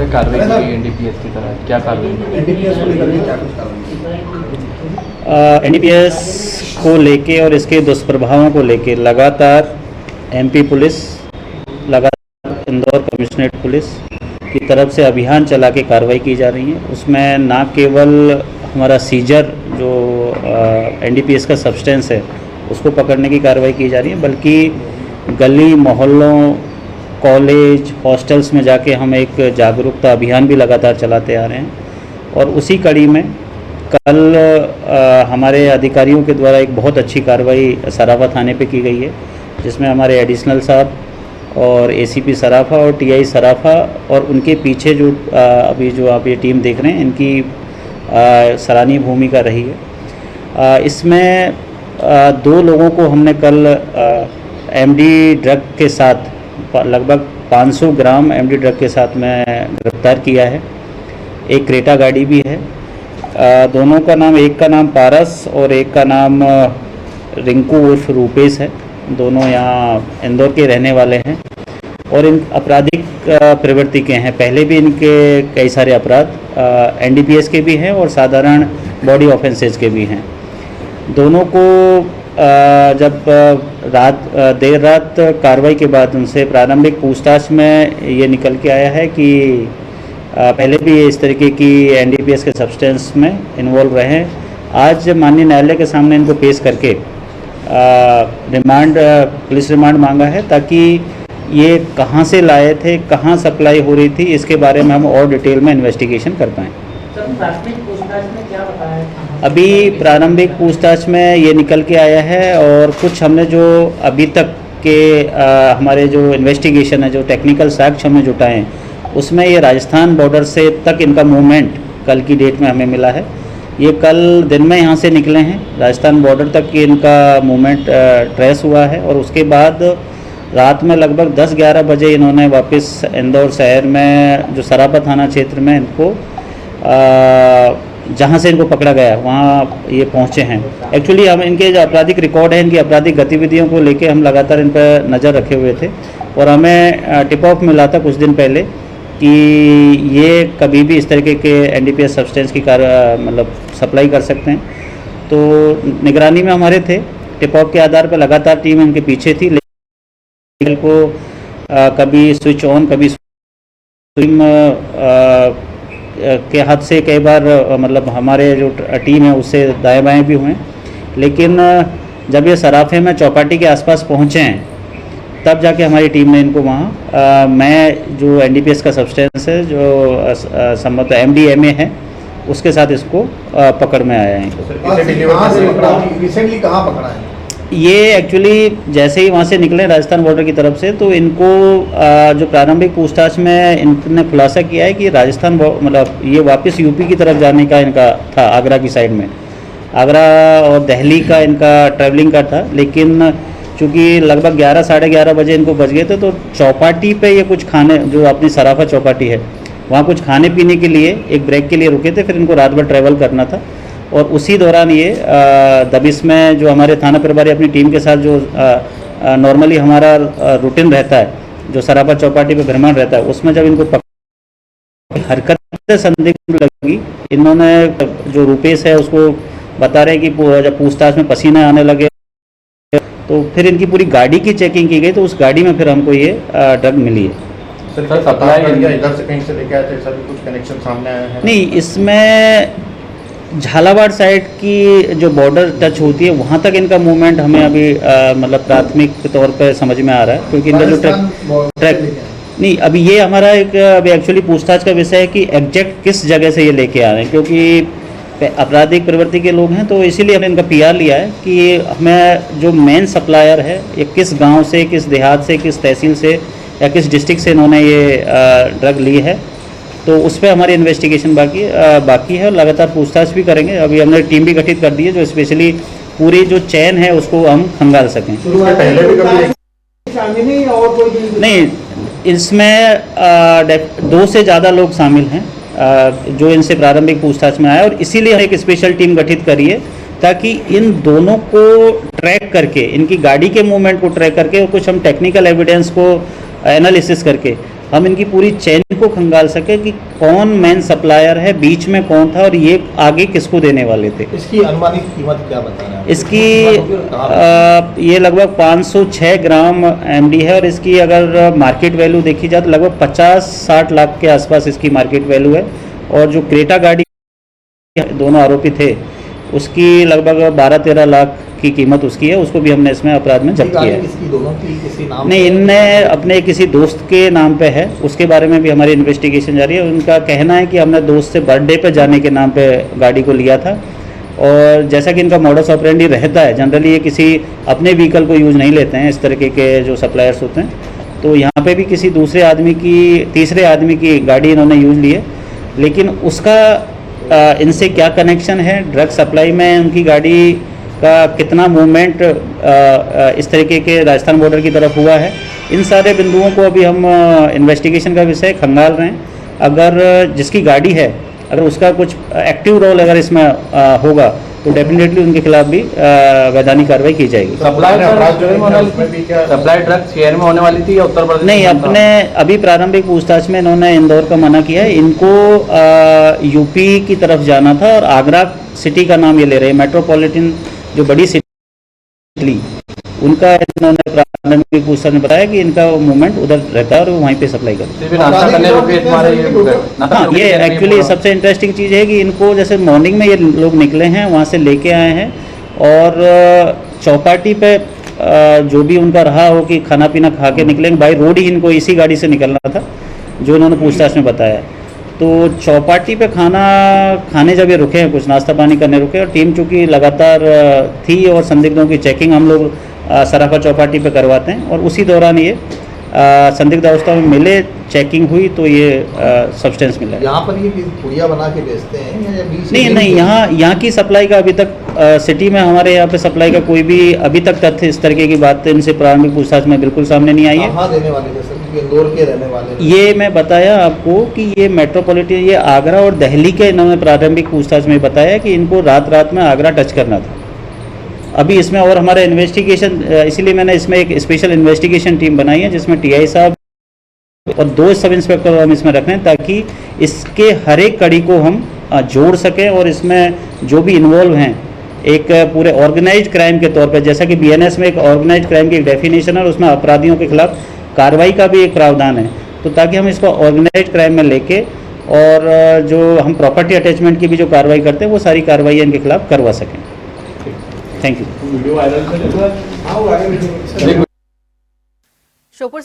पे कार्रवाई की गई एनडीपीएस की तरह, क्या कार्रवाई? एनडीपीएस को लेकर के क्या कुछ कार्रवाई? एनडीपीएस को लेके और इसके दुष्प्रभावों को लेके लगातार एमपी पुलिस, लगातार इंदौर कमिश्नरेट पुलिस की तरफ से अभियान चला के कार्रवाई की जा रही है। उसमें ना केवल हमारा सीजर जो एनडीपीएस का सब्सटेंस है उसको पकड़ने की कार्रवाई की जा रही है, बल्कि गली मोहल्लों, कॉलेज, हॉस्टल्स में जाके हम एक जागरूकता अभियान भी लगातार चलाते आ रहे हैं। और उसी कड़ी में कल हमारे अधिकारियों के द्वारा एक बहुत अच्छी कार्रवाई सराफा थाने पे की गई है, जिसमें हमारे एडिशनल साहब और एसीपी सराफा और टीआई सराफा और उनके पीछे जो अभी जो आप ये टीम देख रहे हैं, इनकी सराहनीय भूमिका रही है। इसमें 2 लोगों को हमने कल एमडी ड्रग के साथ लगभग 500 ग्राम एमडी ड्रग के साथ में गिरफ्तार किया है। एक क्रेटा गाड़ी भी है। दोनों का नाम, एक का नाम पारस और एक का नाम रिंकू उर्फ रूपेश है। दोनों यहाँ इंदौर के रहने वाले हैं और इन आपराधिक प्रवृत्ति के हैं। पहले भी इनके कई सारे अपराध एनडीपीएस के भी हैं और साधारण बॉडी ऑफेंसेस के भी हैं। दोनों को जब देर रात कार्रवाई के बाद उनसे प्रारंभिक पूछताछ में ये निकल के आया है कि पहले भी इस तरीके की एनडीपीएस के सब्सटेंस में इन्वॉल्व रहे हैं। आज माननीय न्यायालय के सामने इनको पेश करके पुलिस रिमांड मांगा है, ताकि ये कहाँ से लाए थे, कहाँ सप्लाई हो रही थी, इसके बारे में हम और डिटेल में इन्वेस्टिगेशन कर पाएँ। प्राथमिक पूछताछ में क्या बताया? अभी प्रारंभिक पूछताछ में ये निकल के आया है और कुछ हमने जो अभी तक के हमारे जो इन्वेस्टिगेशन है, जो टेक्निकल साक्ष्य हमने जुटाए हैं, उसमें ये राजस्थान बॉर्डर से तक इनका मूवमेंट कल की डेट में हमें मिला है। ये कल दिन में यहाँ से निकले हैं, राजस्थान बॉर्डर तक इनका मूवमेंट ट्रेस हुआ है और उसके बाद रात में लगभग 10-11 बजे इन्होंने वापस इंदौर शहर में जो सराफा थाना क्षेत्र में इनको जहाँ से इनको पकड़ा गया वहाँ ये पहुँचे हैं। एक्चुअली हम इनके जो आपराधिक रिकॉर्ड है, इनकी आपराधिक गतिविधियों को लेके हम लगातार इन पर नज़र रखे हुए थे और हमें टिप ऑफ मिला था कुछ दिन पहले कि ये कभी भी इस तरीके के एनडीपीएस सब्सटेंस की मतलब सप्लाई कर सकते हैं। तो निगरानी में हमारे थे, टिप ऑफ के आधार पर लगातार टीम इनके पीछे थी, लेकिन को कभी स्विच ऑन, कभी स्विम के हाथ से कई बार मतलब हमारे जो टीम है उससे दाएं बाएं भी हुए। लेकिन जब ये सराफे में चौपाटी के आसपास पहुँचे हैं, तब जाके हमारी टीम ने इनको वहाँ मैं जो एनडीपीएस का सब्सटेंस है जो संबंध एमडीएमए है उसके साथ इसको पकड़ में आया है। रिसेंटली कहाँ पकड़ा है? ये एक्चुअली जैसे ही वहाँ से निकले राजस्थान बॉर्डर की तरफ से, तो इनको जो प्रारंभिक पूछताछ में इनने खुलासा किया है कि राजस्थान मतलब ये वापस यूपी की तरफ जाने का इनका था, आगरा की साइड में, आगरा और दिल्ली का इनका ट्रैवलिंग का था। लेकिन चूँकि लगभग 11-11:30 बजे इनको बज गए थे, तो चौपाटी पे ये कुछ खाने, जो अपनी सराफा चौपाटी है वहाँ कुछ खाने पीने के लिए एक ब्रेक के लिए रुके थे। फिर इनको रात भर ट्रैवल करना था और उसी दौरान ये दबिश में जो हमारे थाना प्रभारी अपनी टीम के साथ जो नॉर्मली हमारा रूटीन रहता है, जो सराफा चौपाटी पे भ्रमण रहता है, उसमें जब इनको हरकत संदिग्ध लगी, इन्होंने जो रूपेश है उसको बता रहे हैं कि जब पूछताछ में पसीने आने लगे तो फिर इनकी पूरी गाड़ी की चेकिंग की गई, तो उस गाड़ी में फिर हमको ये ड्रग मिली है। सर सप्लाई इधर से कहीं से लेके आए थे, सर कुछ कनेक्शन सामने आया है? नहीं, इसमें झालावाड़ साइड की जो बॉर्डर टच होती है वहाँ तक इनका मूवमेंट हमें अभी मतलब प्राथमिक तौर पे समझ में आ रहा है, क्योंकि इनका जो ट्रैक नहीं, अभी ये हमारा एक अभी एक्चुअली पूछताछ का विषय है कि एग्जैक्ट किस जगह से ये लेके आ रहे हैं, क्योंकि आपराधिक प्रवृत्ति के लोग हैं, तो इसीलिए हमने इनका पीआर लिया है कि हमें जो मेन सप्लायर है ये किस गांव से, किस देहात से, किस तहसील से या किस डिस्ट्रिक्ट से इन्होंने ये ड्रग ली है, तो उस पर हमारी इन्वेस्टिगेशन बाकी है और लगातार पूछताछ भी करेंगे। अभी हमने टीम भी गठित कर दी है जो स्पेशली पूरी जो चैन है उसको हम खंगाल सकें। पहले भी कभी नहीं, इसमें 2 से ज़्यादा लोग शामिल हैं जो इनसे प्रारंभिक पूछताछ में आया, और इसीलिए हम एक स्पेशल टीम गठित करी है ताकि इन दोनों को ट्रैक करके, इनकी गाड़ी के मूवमेंट को ट्रैक करके और कुछ हम टेक्निकल एविडेंस को एनालिसिस करके हम इनकी पूरी चेन को खंगाल सके कि कौन मेन सप्लायर है, बीच में कौन था और ये आगे किसको देने वाले थे। इसकी अनुमानित कीमत क्या बता रहे हैं? इसकी ये लगभग 506 ग्राम एमडी है और इसकी अगर मार्केट वैल्यू देखी जाए तो लगभग 50-60 लाख के आसपास इसकी मार्केट वैल्यू है। और जो क्रेटा गाड़ी दोनों आरोपी थे उसकी लगभग 12-13 लाख की कीमत उसकी है, उसको भी हमने इसमें अपराध में जब्त किया है। किसकी, दोनों की किसी नाम नहीं, इनने अपने किसी दोस्त के नाम पे है, उसके बारे में भी हमारी इन्वेस्टिगेशन जारी है। उनका कहना है कि हमने दोस्त से बर्थडे पे जाने के नाम पे गाड़ी को लिया था और जैसा कि इनका मॉडस ऑपरेंडी रहता है, जनरली ये किसी अपने व्हीकल को यूज़ नहीं लेते हैं इस तरीके के जो सप्लायर्स होते हैं। तो यहाँ पे भी किसी दूसरे आदमी की, तीसरे आदमी की गाड़ी इन्होंने यूज़ ली है, लेकिन उसका इनसे क्या कनेक्शन है, ड्रग सप्लाई में उनकी गाड़ी का कितना मूवमेंट इस तरीके के राजस्थान बॉर्डर की तरफ हुआ है, इन सारे बिंदुओं को अभी हम इन्वेस्टिगेशन का विषय खंगाल रहे हैं। अगर जिसकी गाड़ी है अगर उसका कुछ एक्टिव रोल अगर इसमें होगा तो डेफिनेटली उनके खिलाफ भी वैधानिक कार्रवाई की जाएगी। सप्लाई ड्रग्स शहर में होने वाली थी या उत्तर प्रदेश? नहीं, अपने अभी प्रारंभिक पूछताछ में इन्होंने इंदौर का मना किया है। इनको यूपी की तरफ जाना था और आगरा सिटी का नाम ये ले रहे हैं, मेट्रोपॉलिटन जो बड़ी सिटी, उनका इन्होंने प्रारंभिक पूछताछ में बताया कि इनका मूवमेंट उधर रहता है और वो वहीं पे सप्लाई करते हैं। नाश्ता करने रुके तुम्हारे हाँ, ये एक्चुअली सबसे इंटरेस्टिंग चीज़ है कि इनको जैसे मॉर्निंग में ये लोग निकले हैं, वहाँ से लेके आए हैं और चौपाटी पे जो भी उनका रहा हो कि खाना पीना खा के निकलेंगे, बाई रोड ही इनको इसी गाड़ी से निकलना था जो इन्होंने पूछताछ में बताया। तो चौपाटी पे खाना खाने जब ये रुके हैं, कुछ नाश्ता पानी करने रुके और टीम चूँकि लगातार थी और संदिग्धों की चेकिंग हम लोग सराफा चौपाटी पे करवाते हैं और उसी दौरान ये संदिग्ध अवस्था में मिले, चेकिंग हुई तो ये सब्सटेंस मिला। यहाँ पर ये पुड़िया बना के बेचते हैं या बीच? नहीं, यहाँ की सप्लाई का अभी तक सिटी में हमारे यहाँ पे सप्लाई का कोई भी अभी तक तथ्य इस तरीके की बात इनसे प्रारंभिक पूछताछ में बिल्कुल सामने नहीं आई है। कहाँ देने वाले थे सर, क्योंकि इंदौर के रहने वाले? ये मैं बताया आपको कि ये मेट्रोपॉलिटन, ये आगरा और दिल्ली के इन्होंने प्रारंभिक पूछताछ में बताया कि इनको रात में आगरा टच करना था। अभी इसमें और हमारा इन्वेस्टिगेशन, इसीलिए मैंने इसमें एक स्पेशल इन्वेस्टिगेशन टीम बनाई है जिसमें टीआई साहब और 2 सब इंस्पेक्टर हम इसमें रख रहे हैं ताकि इसके हर एक कड़ी को हम जोड़ सकें और इसमें जो भी इन्वॉल्व हैं एक पूरे ऑर्गेनाइज्ड क्राइम के तौर पे, जैसा कि बीएनएस में एक ऑर्गेनाइज्ड क्राइम की एक डेफिनेशन है और उसमें अपराधियों के खिलाफ कार्रवाई का भी एक प्रावधान है, तो ताकि हम इसको ऑर्गेनाइज्ड क्राइम में लेके और जो हम प्रॉपर्टी अटैचमेंट की भी जो कार्रवाई करते हैं वो सारी कार्रवाई इनके खिलाफ करवा सकें। Thank you. शोपुर